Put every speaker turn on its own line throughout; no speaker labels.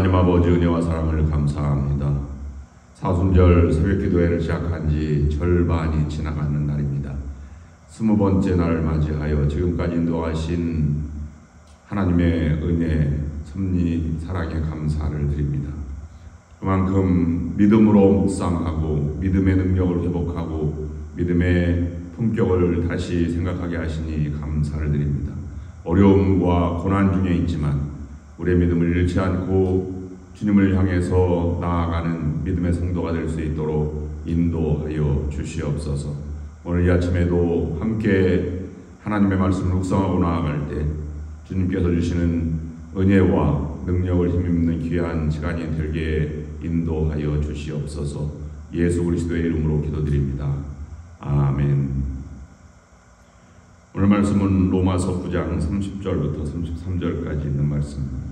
하나님 아버지 은혜와 사랑을 감사합니다. 사순절 새벽기도회를 시작한 지 절반이 지나가는 날입니다. 20번째 날을 맞이하여 지금까지 인도하신 하나님의 은혜, 섭리, 사랑에 감사를 드립니다. 그만큼 믿음으로 묵상하고 믿음의 능력을 회복하고 믿음의 품격을 다시 생각하게 하시니 감사를 드립니다. 어려움과 고난 중에 있지만 우리의 믿음을 잃지 않고 주님을 향해서 나아가는 믿음의 성도가 될 수 있도록 인도하여 주시옵소서. 오늘 이 아침에도 함께 하나님의 말씀을 묵상하고 나아갈 때 주님께서 주시는 은혜와 능력을 힘입는 귀한 시간이 되게 인도하여 주시옵소서. 예수 그리스도의 이름으로 기도드립니다. 아멘. 오늘 말씀은 로마서 9장 30절부터 33절까지 있는 말씀입니다.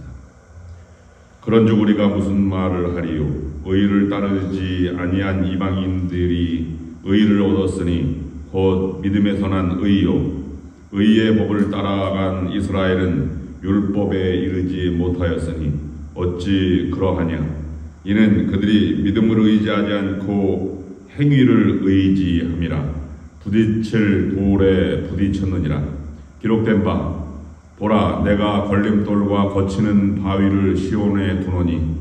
그런즉 우리가 무슨 말을 하리요? 의를 따르지 아니한 이방인들이 의를 얻었으니 곧 믿음에서 난 의요. 의의 법을 따라간 이스라엘은 율법에 이르지 못하였으니 어찌 그러하냐? 이는 그들이 믿음을 의지하지 않고 행위를 의지함이라. 부딪힐 돌에 부딪혔느니라. 기록된 바 보라, 내가 걸림돌과 거치는 바위를 시온에 두노니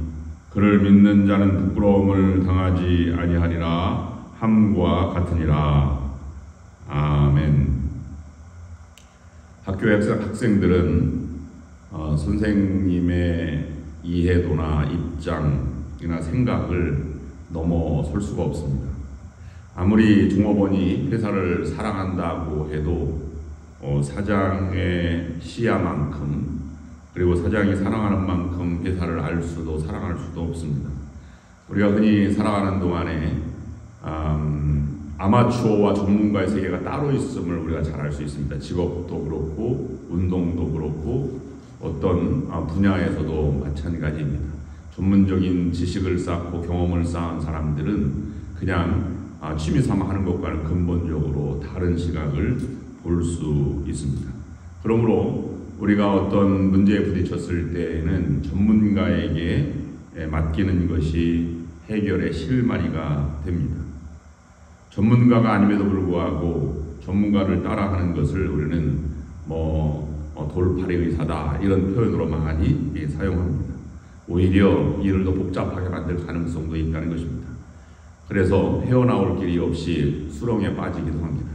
그를 믿는 자는 부끄러움을 당하지 아니하리라 함과 같으니라. 아멘. 학교의 학생들은 선생님의 이해도나 입장이나 생각을 넘어설 수가 없습니다. 아무리 종업원이 회사를 사랑한다고 해도 사장의 시야만큼, 그리고 사장이 사랑하는 만큼 회사를 알 수도 사랑할 수도 없습니다. 우리가 흔히 살아가는 동안에 아마추어와 전문가의 세계가 따로 있음을 우리가 잘 알 수 있습니다. 직업도 그렇고 운동도 그렇고 어떤 분야에서도 마찬가지입니다. 전문적인 지식을 쌓고 경험을 쌓은 사람들은 그냥 취미 삼아 하는 것과는 근본적으로 다른 시각을 볼 수 있습니다. 그러므로 우리가 어떤 문제에 부딪혔을 때에는 전문가에게 맡기는 것이 해결의 실마리가 됩니다. 전문가가 아님에도 불구하고 전문가를 따라하는 것을 우리는 돌팔이 의사다 이런 표현으로 많이 사용합니다. 오히려 일을 더 복잡하게 만들 가능성도 있다는 것입니다. 그래서 헤어나올 길이 없이 수렁에 빠지기도 합니다.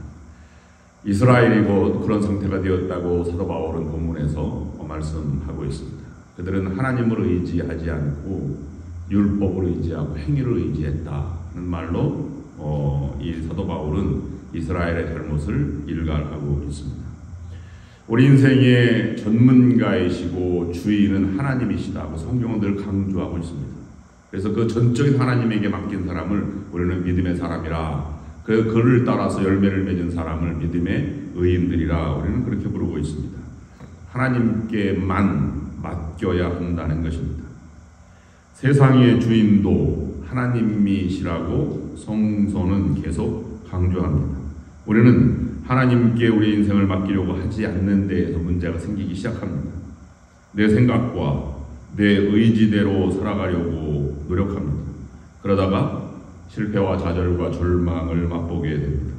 이스라엘이 곧 그런 상태가 되었다고 사도 바울은 본문에서 말씀하고 있습니다. 그들은 하나님을 의지하지 않고 율법을 의지하고 행위를 의지했다는 말로 이 사도 바울은 이스라엘의 잘못을 일갈하고 있습니다. 우리 인생의 전문가이시고 주인은 하나님이시다고 성경은 늘 강조하고 있습니다. 그래서 그 전적인 하나님에게 맡긴 사람을 우리는 믿음의 사람이라, 그를 따라서 열매를 맺은 사람을 믿음의 의인들이라 우리는 그렇게 부르고 있습니다. 하나님께만 맡겨야 한다는 것입니다. 세상의 주인도 하나님이시라고 성서는 계속 강조합니다. 우리는 하나님께 우리 인생을 맡기려고 하지 않는 데에서 문제가 생기기 시작합니다. 내 생각과 내 의지대로 살아가려고 노력합니다. 그러다가 실패와 좌절과 절망을 맛보게 됩니다.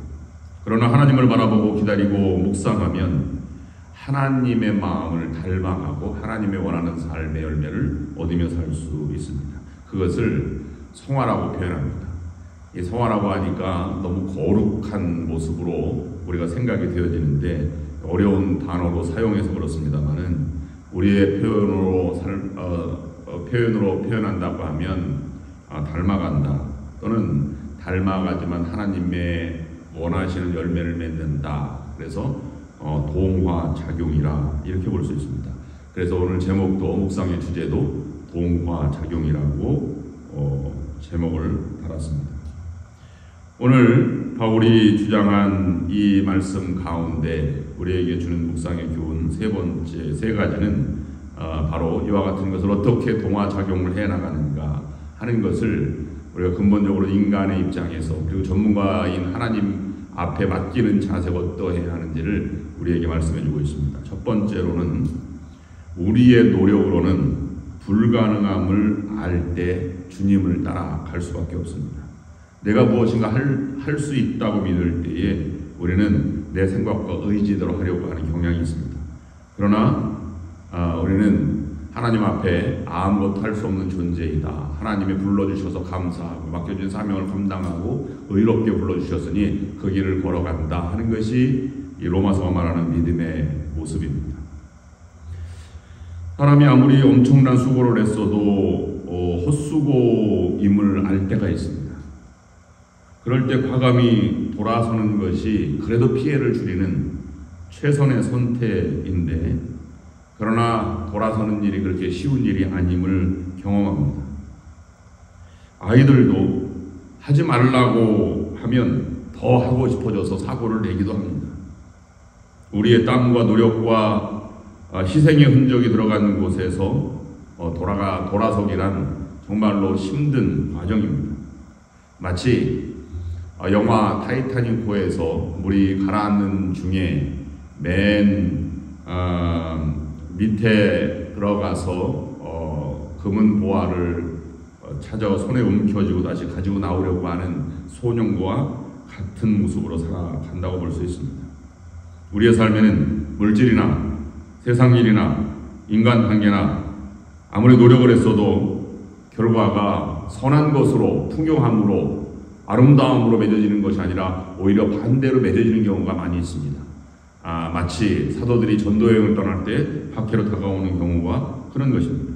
그러나 하나님을 바라보고 기다리고 묵상하면 하나님의 마음을 닮아가고 하나님의 원하는 삶의 열매를 얻으며 살 수 있습니다. 그것을 성화라고 표현합니다. 이 성화라고 하니까 너무 거룩한 모습으로 우리가 생각이 되어지는데 어려운 단어로 사용해서 그렇습니다만은 우리의 표현으로 표현한다고 하면 닮아간다 또는 닮아가지만 하나님의 원하시는 열매를 맺는다. 그래서 동화작용이라 이렇게 볼 수 있습니다. 그래서 오늘 제목도 묵상의 주제도 동화작용이라고 제목을 달았습니다. 오늘 바울이 주장한 이 말씀 가운데 우리에게 주는 묵상의 교훈 세 가지는 바로 이와 같은 것을 어떻게 동화작용을 해나가는가 하는 것을 우리가 근본적으로 인간의 입장에서 그리고 전문가인 하나님 앞에 맡기는 자세가 어떠해야 하는지를 우리에게 말씀해 주고 있습니다. 첫 번째로는 우리의 노력으로는 불가능함을 알 때 주님을 따라갈 수밖에 없습니다. 내가 무엇인가 할 수 있다고 믿을 때에 우리는 내 생각과 의지대로 하려고 하는 경향이 있습니다. 그러나 우리는 하나님 앞에 아무것도 할 수 없는 존재이다. 하나님이 불러주셔서 감사하고 맡겨준 사명을 감당하고 의롭게 불러주셨으니 그 길을 걸어간다 하는 것이 이 로마서가 말하는 믿음의 모습입니다. 사람이 아무리 엄청난 수고를 했어도 헛수고임을 알 때가 있습니다. 그럴 때 과감히 돌아서는 것이 그래도 피해를 줄이는 최선의 선택인데, 그러나 돌아서는 일이 그렇게 쉬운 일이 아님을 경험합니다. 아이들도 하지 말라고 하면 더 하고 싶어져서 사고를 내기도 합니다. 우리의 땀과 노력과 희생의 흔적이 들어간 곳에서 돌아서기란 정말로 힘든 과정입니다. 마치 영화 타이타닉호에서 물이 가라앉는 중에 맨 밑에 들어가서 금은 보화를 찾아 손에 움켜쥐고 다시 가지고 나오려고 하는 소년과 같은 모습으로 살아간다고 볼 수 있습니다. 우리의 삶에는 물질이나 세상 일이나 인간 관계나 아무리 노력을 했어도 결과가 선한 것으로, 풍요함으로, 아름다움으로 맺어지는 것이 아니라 오히려 반대로 맺어지는 경우가 많이 있습니다. 마치 사도들이 전도여행을 떠날 때 박해로 다가오는 경우가 그런 것입니다.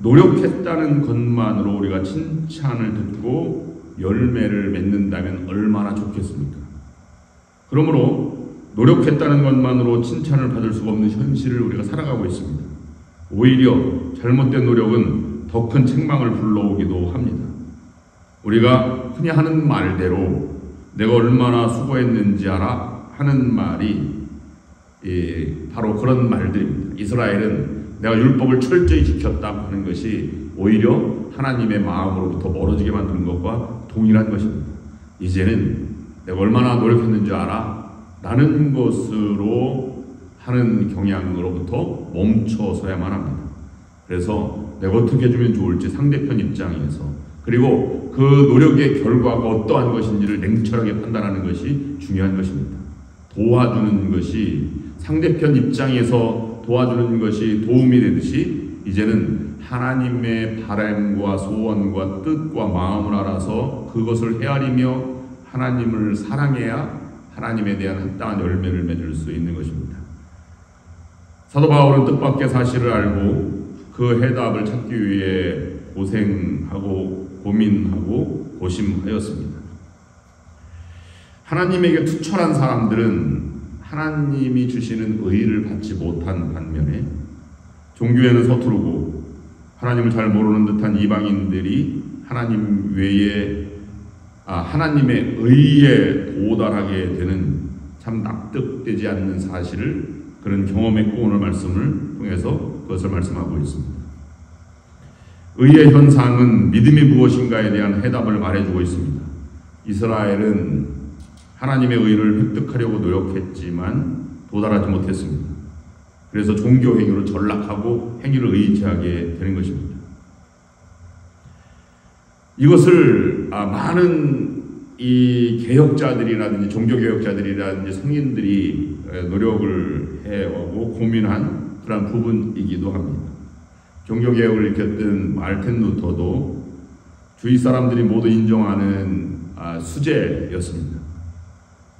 노력했다는 것만으로 우리가 칭찬을 듣고 열매를 맺는다면 얼마나 좋겠습니까? 그러므로 노력했다는 것만으로 칭찬을 받을 수가 없는 현실을 우리가 살아가고 있습니다. 오히려 잘못된 노력은 더 큰 책망을 불러오기도 합니다. 우리가 흔히 하는 말대로 내가 얼마나 수고했는지 알아? 하는 말이 바로 그런 말들입니다. 이스라엘은 내가 율법을 철저히 지켰다고 하는 것이 오히려 하나님의 마음으로부터 멀어지게 만드는 것과 동일한 것입니다. 이제는 내가 얼마나 노력했는지 알아? 라는 것으로 하는 경향으로부터 멈춰서야만 합니다. 그래서 내가 어떻게 해주면 좋을지 상대편 입장에서, 그리고 그 노력의 결과가 어떠한 것인지를 냉철하게 판단하는 것이 중요한 것입니다. 도와주는 것이, 상대편 입장에서 도와주는 것이 도움이 되듯이 이제는 하나님의 바람과 소원과 뜻과 마음을 알아서 그것을 헤아리며 하나님을 사랑해야 하나님에 대한 합당한 열매를 맺을 수 있는 것입니다. 사도 바울은 뜻밖의 사실을 알고 그 해답을 찾기 위해 고생하고 고민하고 고심하였습니다. 하나님에게 투철한 사람들은 하나님이 주시는 의를 받지 못한 반면에 종교에는 서투르고 하나님을 잘 모르는 듯한 이방인들이 하나님 외에 하나님의 의에 도달하게 되는 참 납득되지 않는 사실을 그런 경험했고 오늘 말씀을 통해서 그것을 말씀하고 있습니다. 의의 현상은 믿음이 무엇인가에 대한 해답을 말해주고 있습니다. 이스라엘은 하나님의 의를 획득하려고 노력했지만 도달하지 못했습니다. 그래서 종교 행위로 전락하고 행위를 의지하게 되는 것입니다. 이것을 많은 이 개혁자들이라든지 종교개혁자들이라든지 성인들이 노력을 해오고 고민한 그런 부분이기도 합니다. 종교개혁을 일으켰던 마르틴 루터도 주위 사람들이 모두 인정하는 수재였습니다.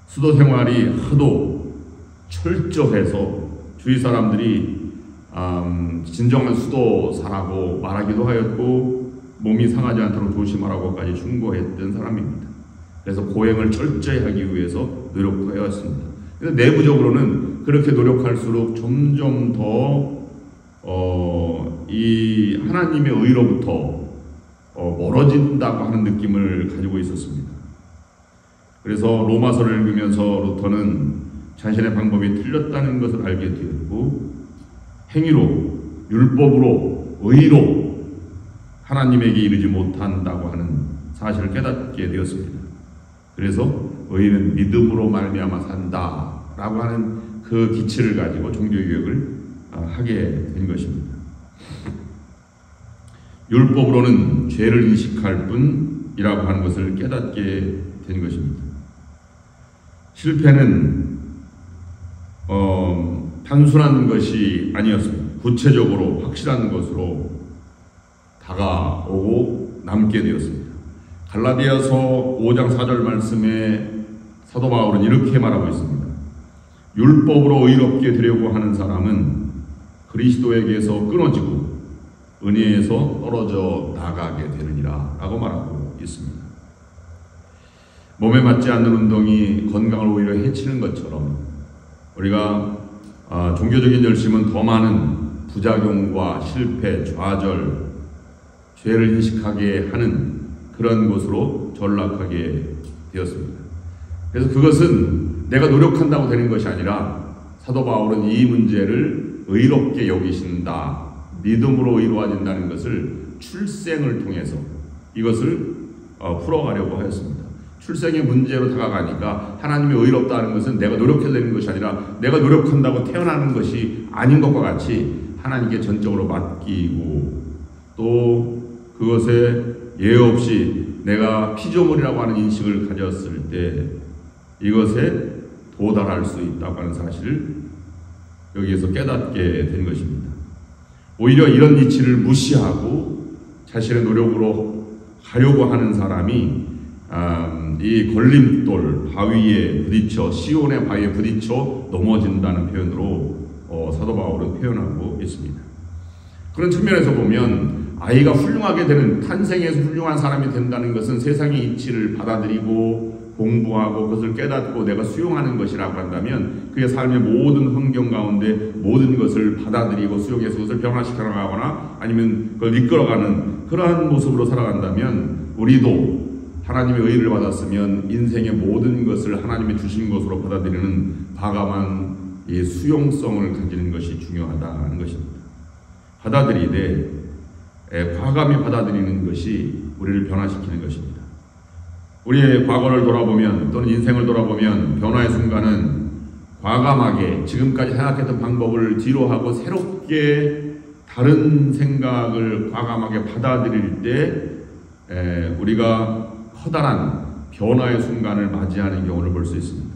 수도 생활이 하도 철저해서 주위 사람들이 진정한 수도사라고 말하기도 하였고 몸이 상하지 않도록 조심하라고까지 충고했던 사람입니다. 그래서 고행을 철저히 하기 위해서 노력도 해왔습니다. 그래서 내부적으로는 그렇게 노력할수록 점점 더 이 하나님의 의로부터 멀어진다고 하는 느낌을 가지고 있었습니다. 그래서 로마서를 읽으면서 루터는 자신의 방법이 틀렸다는 것을 알게 되었고 행위로, 율법으로, 의로 하나님에게 이르지 못한다고 하는 사실을 깨닫게 되었습니다. 그래서 의인은 믿음으로 말미암아 산다라고 하는 그 기치를 가지고 종교개혁을 하게 된 것입니다. 율법으로는 죄를 인식할 뿐이라고 하는 것을 깨닫게 된 것입니다. 실패는 단순한 것이 아니었습니다. 구체적으로 확실한 것으로 다가오고 남게 되었습니다. 갈라디아서 5장 4절 말씀에 사도 바울은 이렇게 말하고 있습니다. 율법으로 의롭게 되려고 하는 사람은 그리스도에게서 끊어지고 은혜에서 떨어져 나가게 되느니라 라고 말하고 있습니다. 몸에 맞지 않는 운동이 건강을 오히려 해치는 것처럼 우리가 종교적인 열심은 더 많은 부작용과 실패, 좌절, 죄를 인식하게 하는 그런 곳으로 전락하게 되었습니다. 그래서 그것은 내가 노력한다고 되는 것이 아니라 사도 바울은 이 문제를 의롭게 여기신다, 믿음으로 이루어진다는 것을 출생을 통해서 이것을 풀어가려고 하였습니다. 출생의 문제로 다가가니까 하나님이 의롭다는 것은 내가 노력해야 되는 것이 아니라 내가 노력한다고 태어나는 것이 아닌 것과 같이 하나님께 전적으로 맡기고 또 그것에 예외 없이 내가 피조물이라고 하는 인식을 가졌을 때 이것에 도달할 수 있다고 하는 사실을 여기에서 깨닫게 된 것입니다. 오히려 이런 이치를 무시하고 자신의 노력으로 가려고 하는 사람이 이 걸림돌 바위에 부딪혀 시온의 바위에 부딪혀 넘어진다는 표현으로 사도 바울은 표현하고 있습니다. 그런 측면에서 보면 아이가 훌륭하게 되는 탄생에서 훌륭한 사람이 된다는 것은 세상의 이치를 받아들이고 공부하고 그것을 깨닫고 내가 수용하는 것이라고 한다면 그의 삶의 모든 환경 가운데 모든 것을 받아들이고 수용해서 그것을 변화시켜 나가거나 아니면 그걸 이끌어가는 그러한 모습으로 살아간다면 우리도 하나님의 의를 받았으면 인생의 모든 것을 하나님이 주신 것으로 받아들이는 과감한 이 수용성을 가지는 것이 중요하다는 것입니다. 받아들이되 과감히 받아들이는 것이 우리를 변화시키는 것입니다. 우리의 과거를 돌아보면 또는 인생을 돌아보면 변화의 순간은 과감하게 지금까지 생각했던 방법을 뒤로하고 새롭게 다른 생각을 과감하게 받아들일 때 우리가 커다란 변화의 순간을 맞이하는 경우를 볼 수 있습니다.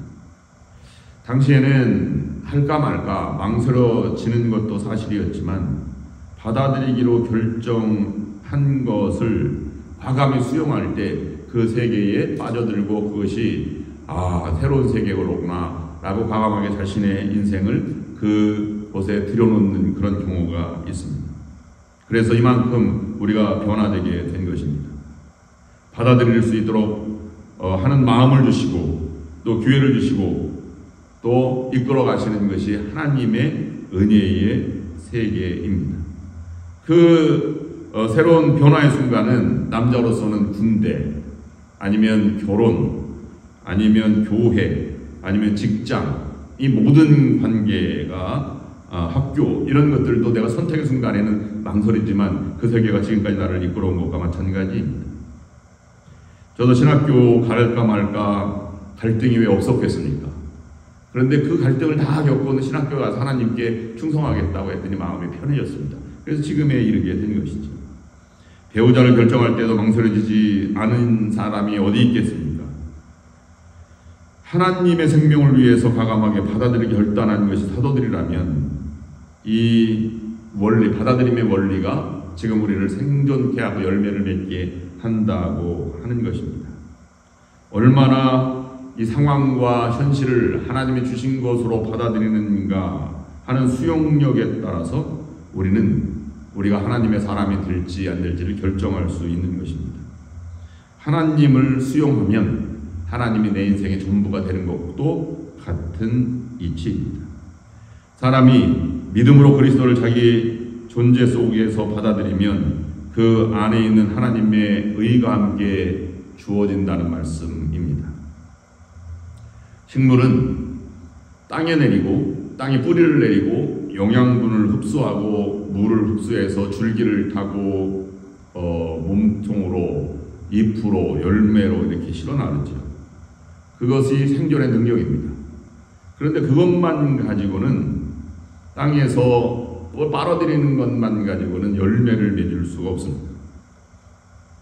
당시에는 할까 말까 망설여지는 것도 사실이었지만 받아들이기로 결정한 것을 과감히 수용할 때 그 세계에 빠져들고 그것이 새로운 세계로구나 라고 과감하게 자신의 인생을 그곳에 들여놓는 그런 경우가 있습니다. 그래서 이만큼 우리가 변화되게 된 것입니다. 받아들일 수 있도록 하는 마음을 주시고 또 기회를 주시고 또 이끌어 가시는 것이 하나님의 은혜의 세계입니다. 새로운 변화의 순간은 남자로서는 군대 아니면 결혼 아니면 교회 아니면 직장 이 모든 관계가 학교 이런 것들도 내가 선택의 순간에는 망설이지만 그 세계가 지금까지 나를 이끌어온 것과 마찬가지입니다. 저도 신학교 갈까 말까 갈등이 왜 없었겠습니까? 그런데 그 갈등을 다 겪고는 신학교 가서 하나님께 충성하겠다고 했더니 마음이 편해졌습니다. 그래서 지금에 이르게 된 것이죠. 배우자를 결정할 때도 망설여지지 않은 사람이 어디 있겠습니까? 하나님의 생명을 위해서 과감하게 받아들이기 결단한 것이 사도들이라면 이 원리, 받아들임의 원리가 지금 우리를 생존케 하고 열매를 맺게 한다고 하는 것입니다. 얼마나 이 상황과 현실을 하나님이 주신 것으로 받아들이는가 하는 수용력에 따라서 우리가 하나님의 사람이 될지 안 될지를 결정할 수 있는 것입니다. 하나님을 수용하면 하나님이 내 인생의 전부가 되는 것도 같은 이치입니다. 사람이 믿음으로 그리스도를 자기 존재 속에서 받아들이면 그 안에 있는 하나님의 의가 함께 주어진다는 말씀입니다. 식물은 땅에 내리고 땅에 뿌리를 내리고 영양분을 흡수하고 물을 흡수해서 줄기를 타고 몸통으로 잎으로 열매로 이렇게 실어 나르죠. 그것이 생존의 능력입니다. 그런데 그것만 가지고는 땅에서 빨아들이는 것만 가지고는 열매를 맺을 수가 없습니다.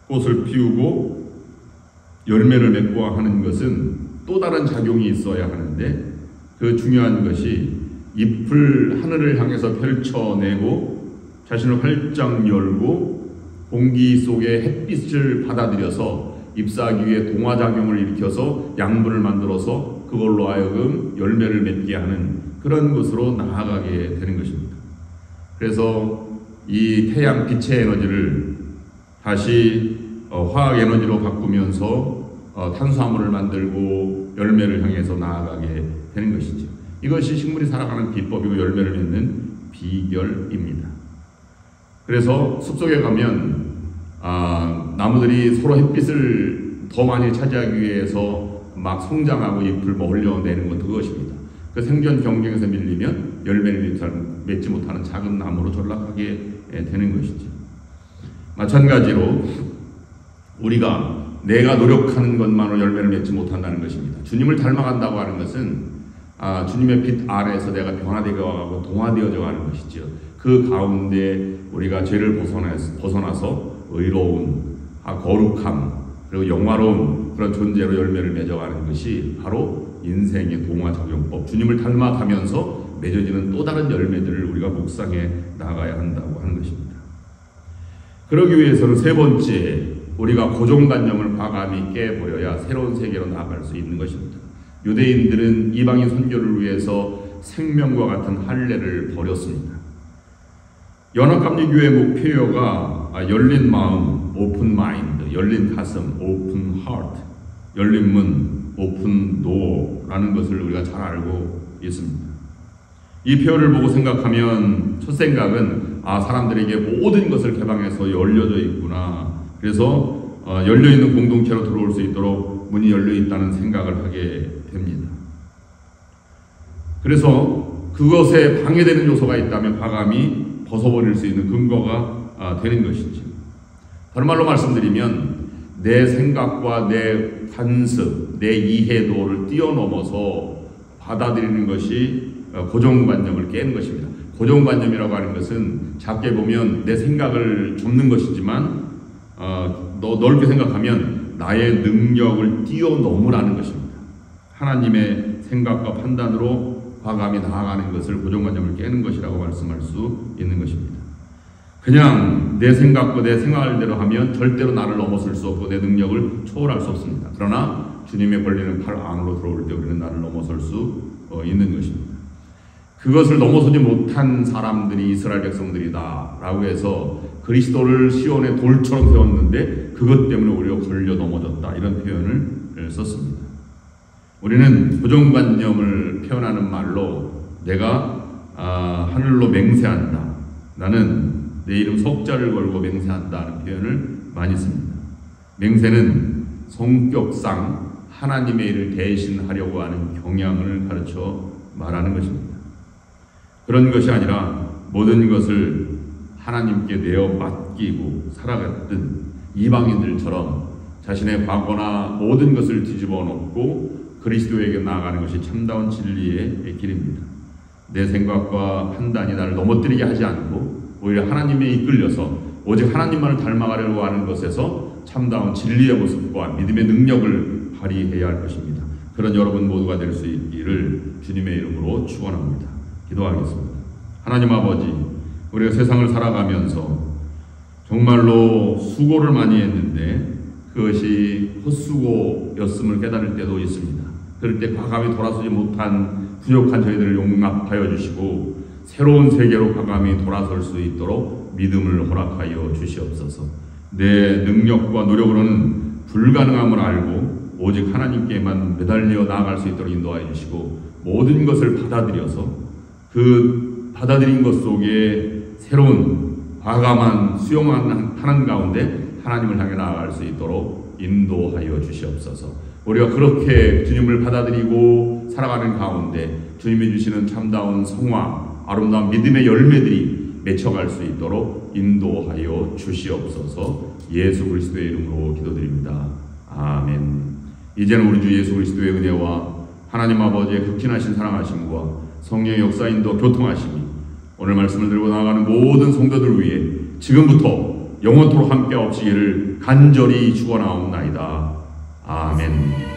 꽃을 피우고 열매를 맺고 하는 것은 또 다른 작용이 있어야 하는데, 그 중요한 것이 잎을 하늘을 향해서 펼쳐내고 자신을 활짝 열고 공기 속에 햇빛을 받아들여서 잎사귀에 동화작용을 일으켜서 양분을 만들어서 그걸로 하여금 열매를 맺게 하는 그런 것으로 나아가게 되는 것입니다. 그래서 이 태양 빛의 에너지를 다시 화학 에너지로 바꾸면서 탄수화물을 만들고 열매를 향해서 나아가게 되는 것이죠. 이것이 식물이 살아가는 비법이고 열매를 맺는 비결입니다. 그래서 숲속에 가면 나무들이 서로 햇빛을 더 많이 차지하기 위해서 막 성장하고 잎을 벌려내는 것도 그것입니다. 그 생존 경쟁에서 밀리면 열매를 맺지 못하는 작은 나무로 전락하게 되는 것이죠. 마찬가지로 우리가 내가 노력하는 것만으로 열매를 맺지 못한다는 것입니다. 주님을 닮아간다고 하는 것은 주님의 빛 아래에서 내가 변화되어 가고 동화되어져 가는 것이죠. 그 가운데 우리가 죄를 벗어나서 의로운, 거룩함, 그리고 영화로운 그런 존재로 열매를 맺어가는 것이 바로 인생의 동화적용법, 주님을 닮아가면서 맺어지는 또 다른 열매들을 우리가 묵상해 나가야 한다고 하는 것입니다. 그러기 위해서는 세 번째, 우리가 고정관념을 과감히 깨버려야 새로운 세계로 나아갈 수 있는 것입니다. 유대인들은 이방인 선교를 위해서 생명과 같은 할례를 벌였습니다. 연합감리교회 목표가 열린 마음, 오픈 마인드, 열린 가슴, 오픈 하트, 열린 문, 오픈 도어라는 것을 우리가 잘 알고 있습니다. 이 표현을 보고 생각하면 첫 생각은 사람들에게 모든 것을 개방해서 열려져 있구나. 그래서 열려있는 공동체로 들어올 수 있도록 문이 열려있다는 생각을 하게 됩니다. 그래서 그것에 방해되는 요소가 있다면 과감히 벗어버릴 수 있는 근거가 되는 것이죠. 다른 말로 말씀드리면 내 생각과 내 관습, 내 이해도를 뛰어넘어서 받아들이는 것이 고정관념을 깨는 것입니다. 고정관념이라고 하는 것은 작게 보면 내 생각을 좁는 것이지만 넓게 생각하면 나의 능력을 뛰어넘으라는 것입니다. 하나님의 생각과 판단으로 과감히 나아가는 것을 고정관념을 깨는 것이라고 말씀할 수 있는 것입니다. 그냥 내 생각과 내 생활대로 하면 절대로 나를 넘어설 수 없고 내 능력을 초월할 수 없습니다. 그러나 주님의 권리는 팔 안으로 들어올 때 우리는 나를 넘어설 수 있는 것입니다. 그것을 넘어서지 못한 사람들이 이스라엘 백성들이다 라고 해서 그리스도를 시온의 돌처럼 세웠는데 그것 때문에 우리가 걸려 넘어졌다, 이런 표현을 썼습니다. 우리는 고정관념을 표현하는 말로 내가 하늘로 맹세한다, 나는 내 이름 석자를 걸고 맹세한다는 표현을 많이 씁니다. 맹세는 성격상 하나님의 일을 대신하려고 하는 경향을 가르쳐 말하는 것입니다. 그런 것이 아니라 모든 것을 하나님께 내어 맡기고 살아갔던 이방인들처럼 자신의 과거나 모든 것을 뒤집어 놓고 그리스도에게 나아가는 것이 참다운 진리의 길입니다. 내 생각과 판단이 나를 넘어뜨리게 하지 않고 오히려 하나님에 이끌려서 오직 하나님만을 닮아가려고 하는 것에서 참다운 진리의 모습과 믿음의 능력을 발휘해야 할 것입니다. 그런 여러분 모두가 될 수 있기를 주님의 이름으로 축원합니다. 기도하겠습니다. 하나님 아버지, 우리가 세상을 살아가면서 정말로 수고를 많이 했는데 그것이 헛수고였음을 깨달을 때도 있습니다. 그럴 때 과감히 돌아서지 못한 부족한 저희들을 용납하여 주시고 새로운 세계로 과감히 돌아설 수 있도록 믿음을 허락하여 주시옵소서. 내 능력과 노력으로는 불가능함을 알고 오직 하나님께만 매달려 나아갈 수 있도록 인도하여 주시고 모든 것을 받아들여서 그 받아들인 것 속에 새로운 과감한 수용하는 가운데 하나님을 향해 나아갈 수 있도록 인도하여 주시옵소서. 우리가 그렇게 주님을 받아들이고 살아가는 가운데 주님이 주시는 참다운 성화, 아름다운 믿음의 열매들이 맺혀갈 수 있도록 인도하여 주시옵소서. 예수 그리스도의 이름으로 기도드립니다. 아멘. 이제는 우리 주 예수 그리스도의 은혜와 하나님 아버지의 극진하신 사랑하심과 성령의 역사인도 교통하심이 오늘 말씀을 들고 나아가는 모든 성도들 위해 지금부터 영원토록 함께 없이 이를 간절히 축원하옵나이다. 아멘.